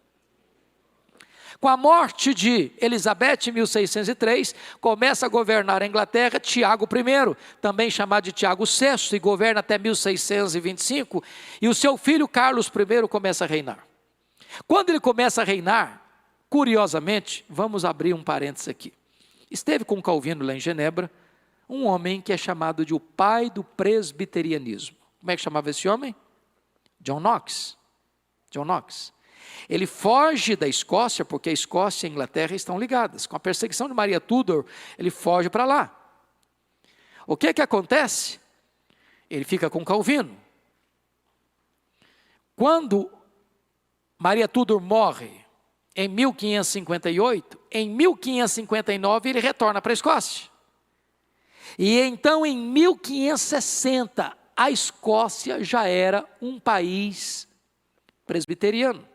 Com a morte de Elizabeth em 1603, começa a governar a Inglaterra Tiago I, também chamado de Tiago VI, e governa até 1625, e o seu filho Carlos I começa a reinar. Quando ele começa a reinar, curiosamente, vamos abrir um parênteses aqui. Esteve com Calvino lá em Genebra, um homem que é chamado de o pai do presbiterianismo. Como é que chamava esse homem? John Knox. John Knox. Ele foge da Escócia, porque a Escócia e a Inglaterra estão ligadas. Com a perseguição de Maria Tudor, ele foge para lá. O que que acontece? Ele fica com Calvino. Quando Maria Tudor morre em 1558, em 1559 ele retorna para a Escócia. E então em 1560, a Escócia já era um país presbiteriano.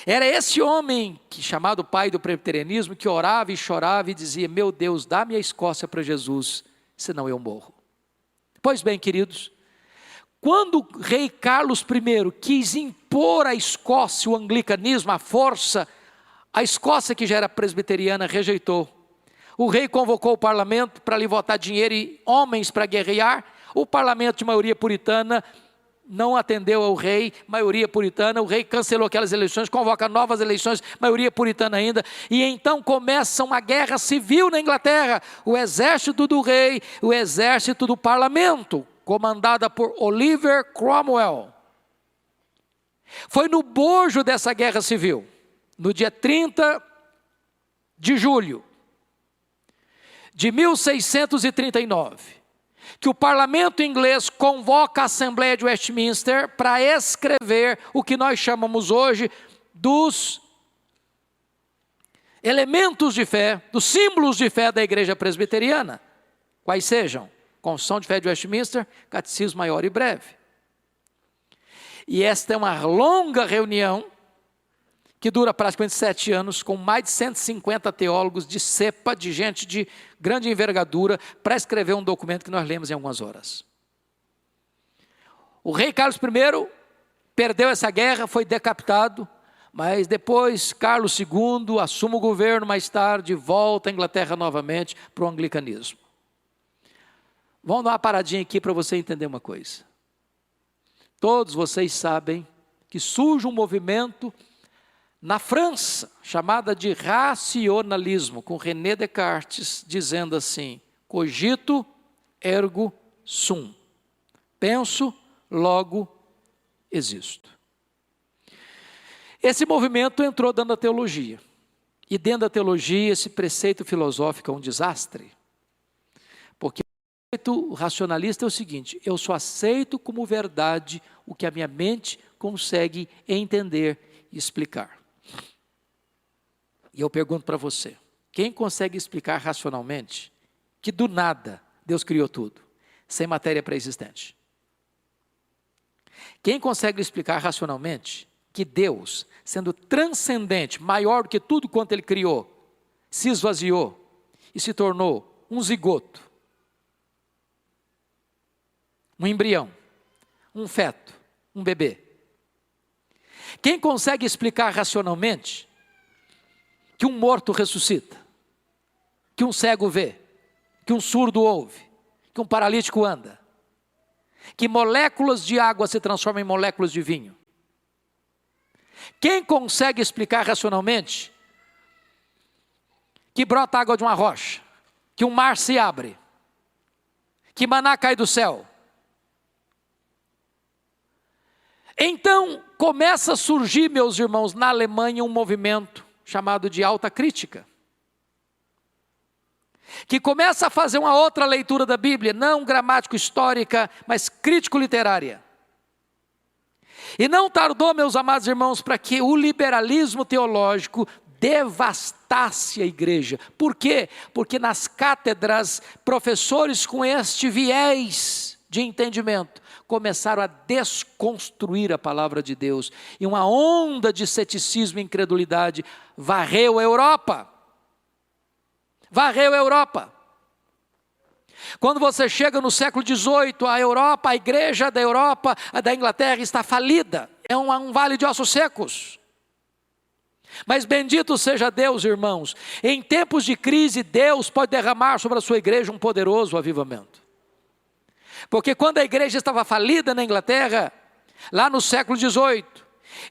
Era esse homem, chamado pai do presbiterianismo, que orava e chorava e dizia: meu Deus, dá-me a Escócia para Jesus, senão eu morro. Pois bem, queridos, quando o rei Carlos I quis impor à Escócia o anglicanismo, a força, a Escócia, que já era presbiteriana, rejeitou. O rei convocou o parlamento para lhe votar dinheiro e homens para guerrear. O parlamento de maioria puritana não atendeu ao rei, maioria puritana. O rei cancelou aquelas eleições, convoca novas eleições, maioria puritana ainda. E então começa uma guerra civil na Inglaterra. O exército do rei, o exército do parlamento, comandada por Oliver Cromwell. Foi no bojo dessa guerra civil, no dia 30 de julho de 1639, que o parlamento inglês convoca a Assembleia de Westminster para escrever o que nós chamamos hoje dos elementos de fé, dos símbolos de fé da igreja presbiteriana. Quais sejam? Confissão de Fé de Westminster, Catecismo Maior e Breve. E esta é uma longa reunião que dura praticamente 7 anos, com mais de 150 teólogos de cepa, de gente de grande envergadura, para escrever um documento que nós lemos em algumas horas. O rei Carlos I perdeu essa guerra, foi decapitado, mas depois Carlos II assume o governo mais tarde, volta à Inglaterra novamente para o anglicanismo. Vamos dar uma paradinha aqui para você entender uma coisa. Todos vocês sabem que surge um movimento na França, chamada de racionalismo, com René Descartes, dizendo assim: cogito ergo sum. Penso, logo existo. Esse movimento entrou dentro da teologia. E dentro da teologia, esse preceito filosófico é um desastre. Porque o preceito racionalista é o seguinte: eu só aceito como verdade o que a minha mente consegue entender e explicar. E eu pergunto para você, quem consegue explicar racionalmente que do nada Deus criou tudo, sem matéria pré-existente? Quem consegue explicar racionalmente que Deus, sendo transcendente, maior do que tudo quanto Ele criou, se esvaziou e se tornou um zigoto, um embrião, um feto, um bebê? Quem consegue explicar racionalmente que um morto ressuscita, que um cego vê, que um surdo ouve, que um paralítico anda, que moléculas de água se transformam em moléculas de vinho? Quem consegue explicar racionalmente que brota água de uma rocha, que um mar se abre, que maná cai do céu? Então começa a surgir, meus irmãos, na Alemanha um movimento chamado de alta crítica, que começa a fazer uma outra leitura da Bíblia, não gramático-histórica, mas crítico-literária. E não tardou, meus amados irmãos, para que o liberalismo teológico devastasse a igreja. Por quê? Porque nas cátedras, professores com este viés de entendimento começaram a desconstruir a palavra de Deus, e uma onda de ceticismo e incredulidade varreu a Europa. Varreu a Europa. Quando você chega no século XVIII, a Europa, a igreja da Europa, a da Inglaterra está falida. é um vale de ossos secos. Mas bendito seja Deus, irmãos, em tempos de crise, Deus pode derramar sobre a sua igreja um poderoso avivamento. Porque quando a igreja estava falida na Inglaterra, lá no século XVIII,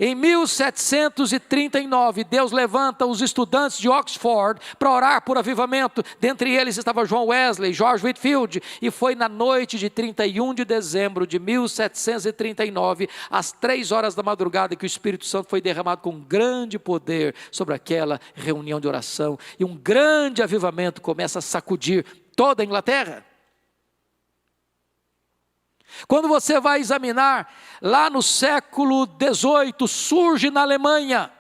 em 1739, Deus levanta os estudantes de Oxford para orar por avivamento. Dentre eles estava John Wesley, George Whitefield. E foi na noite de 31 de dezembro de 1739, às 3 horas da madrugada, que o Espírito Santo foi derramado com grande poder sobre aquela reunião de oração. E um grande avivamento começa a sacudir toda a Inglaterra. Quando você vai examinar, lá no século XVIII, surge na Alemanha,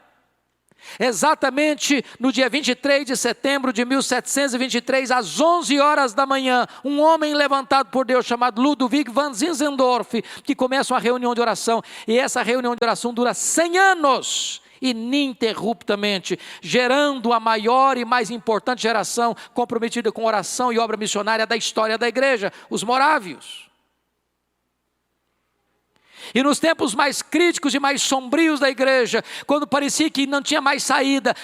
exatamente no dia 23 de setembro de 1723, às 11 horas da manhã, um homem levantado por Deus chamado Ludwig van Zinzendorf, que começa uma reunião de oração, e essa reunião de oração dura 100 anos, ininterruptamente, gerando a maior e mais importante geração comprometida com oração e obra missionária da história da igreja, os morávios. E nos tempos mais críticos e mais sombrios da igreja, quando parecia que não tinha mais saída,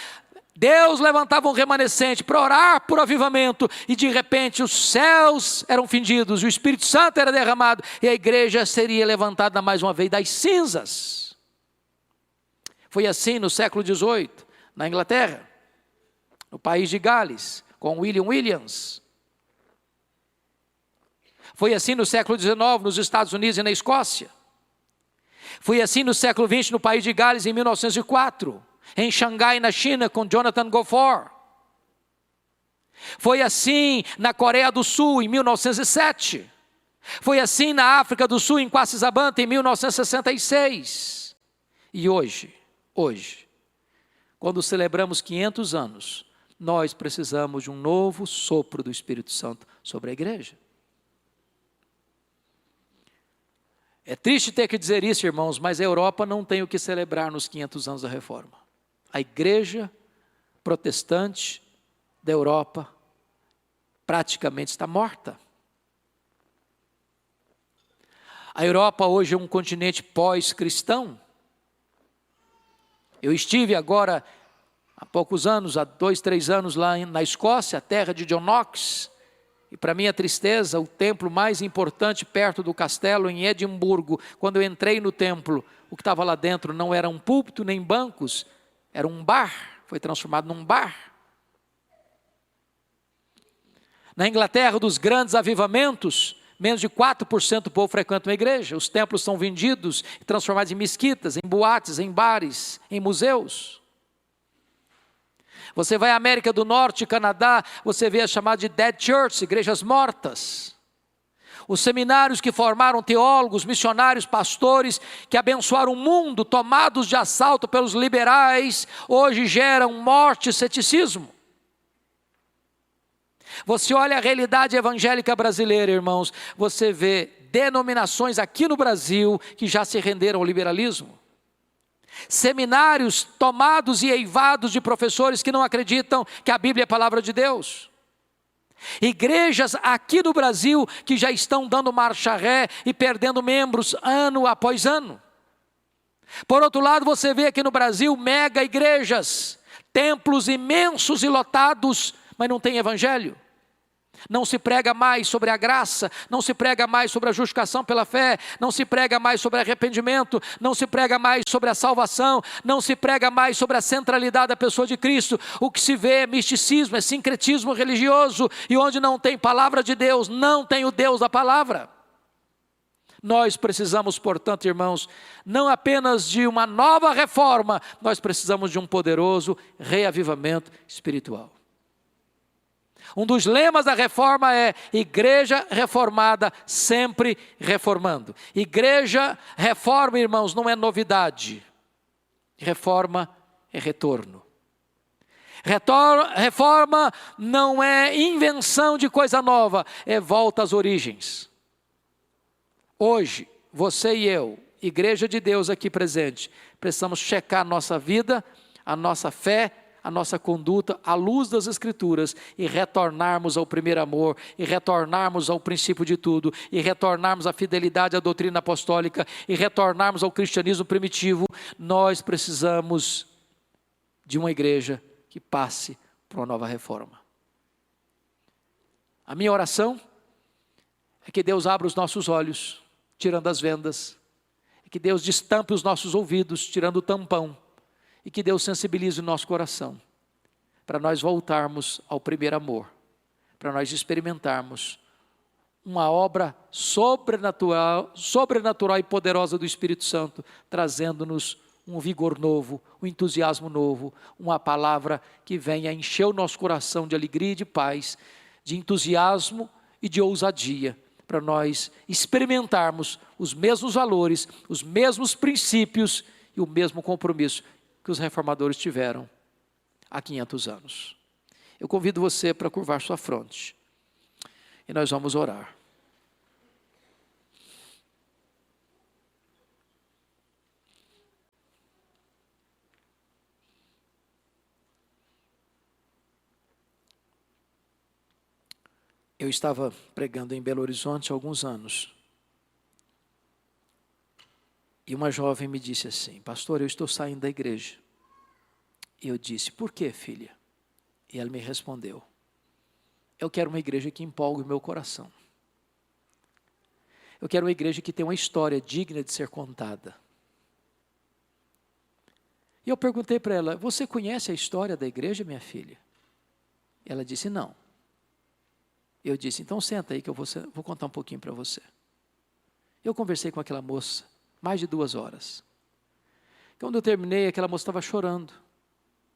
Deus levantava um remanescente para orar por avivamento, e de repente os céus eram fingidos, o Espírito Santo era derramado, e a igreja seria levantada mais uma vez das cinzas. Foi assim no século XVIII, na Inglaterra, no país de Gales, com William Williams. Foi assim no século XIX, nos Estados Unidos e na Escócia. Foi assim no século XX, no país de Gales, em 1904, em Xangai, na China, com Jonathan Goforth. Foi assim na Coreia do Sul, em 1907. Foi assim na África do Sul, em Quassisabanta, em 1966. E hoje, quando celebramos 500 anos, nós precisamos de um novo sopro do Espírito Santo sobre a igreja. É triste ter que dizer isso, irmãos, mas a Europa não tem o que celebrar nos 500 anos da Reforma. A igreja protestante da Europa praticamente está morta. A Europa hoje é um continente pós-cristão. Eu estive agora, há poucos anos, há 2, 3 anos, lá na Escócia, a terra de John Knox. E para minha tristeza, o templo mais importante perto do castelo, em Edimburgo, quando eu entrei no templo, o que estava lá dentro não era um púlpito nem bancos, era um bar, foi transformado num bar. Na Inglaterra, dos grandes avivamentos, menos de 4% do povo frequenta uma igreja. Os templos são vendidos e transformados em mesquitas, em boates, em bares, em museus. Você vai à América do Norte, Canadá, você vê a chamada de dead church, igrejas mortas. Os seminários que formaram teólogos, missionários, pastores, que abençoaram o mundo, tomados de assalto pelos liberais, hoje geram morte e ceticismo. Você olha a realidade evangélica brasileira, irmãos, você vê denominações aqui no Brasil que já se renderam ao liberalismo. Seminários tomados e eivados de professores que não acreditam que a Bíblia é a palavra de Deus. Igrejas aqui no Brasil que já estão dando marcha ré e perdendo membros ano após ano. Por outro lado, você vê aqui no Brasil mega igrejas, templos imensos e lotados, mas não tem evangelho. Não se prega mais sobre a graça, não se prega mais sobre a justificação pela fé, não se prega mais sobre arrependimento, não se prega mais sobre a salvação, não se prega mais sobre a centralidade da pessoa de Cristo. O que se vê é misticismo, é sincretismo religioso, e onde não tem palavra de Deus, não tem o Deus da palavra. Nós precisamos, portanto, irmãos, não apenas de uma nova reforma, nós precisamos de um poderoso reavivamento espiritual. Um dos lemas da reforma é igreja reformada, sempre reformando. Igreja, reforma, irmãos, não é novidade. Reforma é retorno. Reforma não é invenção de coisa nova, é volta às origens. Hoje, você e eu, igreja de Deus aqui presente, precisamos checar a nossa vida, a nossa fé, a nossa conduta à luz das Escrituras e retornarmos ao primeiro amor, e retornarmos ao princípio de tudo, e retornarmos à fidelidade à doutrina apostólica, e retornarmos ao cristianismo primitivo, nós precisamos de uma igreja que passe por uma nova reforma. A minha oração é que Deus abra os nossos olhos, tirando as vendas, e que Deus destampe os nossos ouvidos, tirando o tampão, e que Deus sensibilize o nosso coração, para nós voltarmos ao primeiro amor, para nós experimentarmos uma obra sobrenatural e poderosa do Espírito Santo, trazendo-nos um vigor novo, um entusiasmo novo, uma palavra que venha encher o nosso coração de alegria e de paz, de entusiasmo e de ousadia, para nós experimentarmos os mesmos valores, os mesmos princípios e o mesmo compromisso que os reformadores tiveram há 500 anos. Eu convido você para curvar sua fronte e nós vamos orar. Eu estava pregando em Belo Horizonte há alguns anos. E uma jovem me disse assim: pastor, eu estou saindo da igreja. E eu disse: por quê, filha? E ela me respondeu: eu quero uma igreja que empolgue o meu coração. Eu quero uma igreja que tenha uma história digna de ser contada. E eu perguntei para ela: você conhece a história da igreja, minha filha? E ela disse: não. Eu disse: então senta aí que eu vou contar um pouquinho para você. Eu conversei com aquela moça mais de 2 horas. Quando eu terminei, aquela moça estava chorando.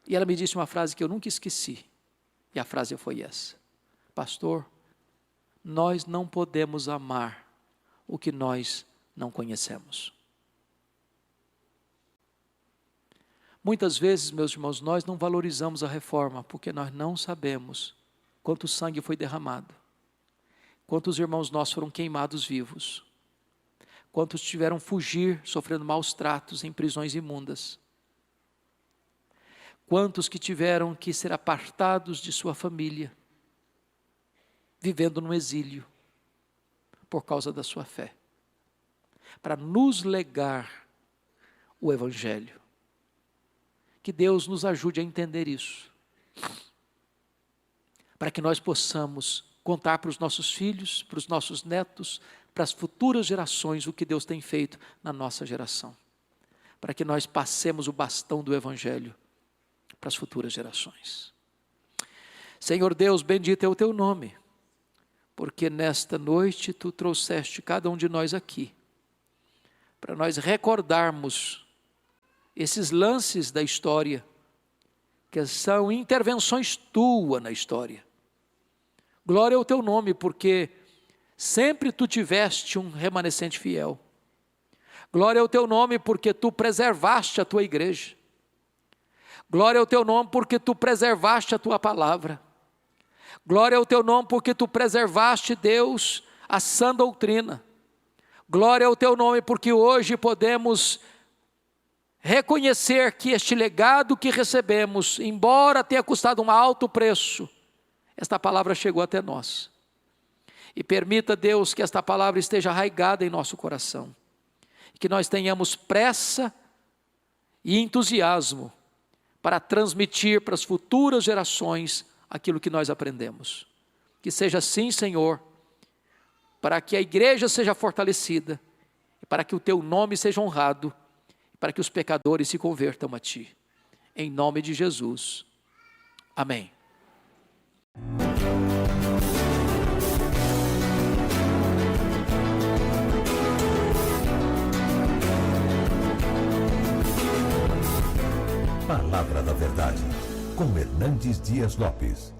E ela me disse uma frase que eu nunca esqueci. E a frase foi essa: pastor, nós não podemos amar o que nós não conhecemos. Muitas vezes, meus irmãos, nós não valorizamos a reforma porque nós não sabemos quanto sangue foi derramado, quantos irmãos nossos foram queimados vivos, quantos tiveram fugir sofrendo maus tratos em prisões imundas, quantos que tiveram que ser apartados de sua família, vivendo no exílio, por causa da sua fé, para nos legar o Evangelho. Que Deus nos ajude a entender isso, para que nós possamos contar para os nossos filhos, para os nossos netos, para as futuras gerações o que Deus tem feito na nossa geração, para que nós passemos o bastão do Evangelho para as futuras gerações. Senhor Deus, bendito é o teu nome, porque nesta noite tu trouxeste cada um de nós aqui, para nós recordarmos esses lances da história, que são intervenções tuas na história. Glória ao teu nome, porque sempre tu tiveste um remanescente fiel. Glória ao teu nome, porque tu preservaste a tua igreja. Glória ao teu nome, porque tu preservaste a tua palavra. Glória ao teu nome, porque tu preservaste, Deus, a sã doutrina. Glória ao teu nome, porque hoje podemos reconhecer que este legado que recebemos, embora tenha custado um alto preço, esta palavra chegou até nós. E permita, Deus, que esta palavra esteja arraigada em nosso coração, que nós tenhamos pressa e entusiasmo para transmitir para as futuras gerações aquilo que nós aprendemos. Que seja assim, Senhor, para que a igreja seja fortalecida, para que o teu nome seja honrado, para que os pecadores se convertam a ti. Em nome de Jesus. Amém. Palavra da Verdade, com Hernandes Dias Lopes.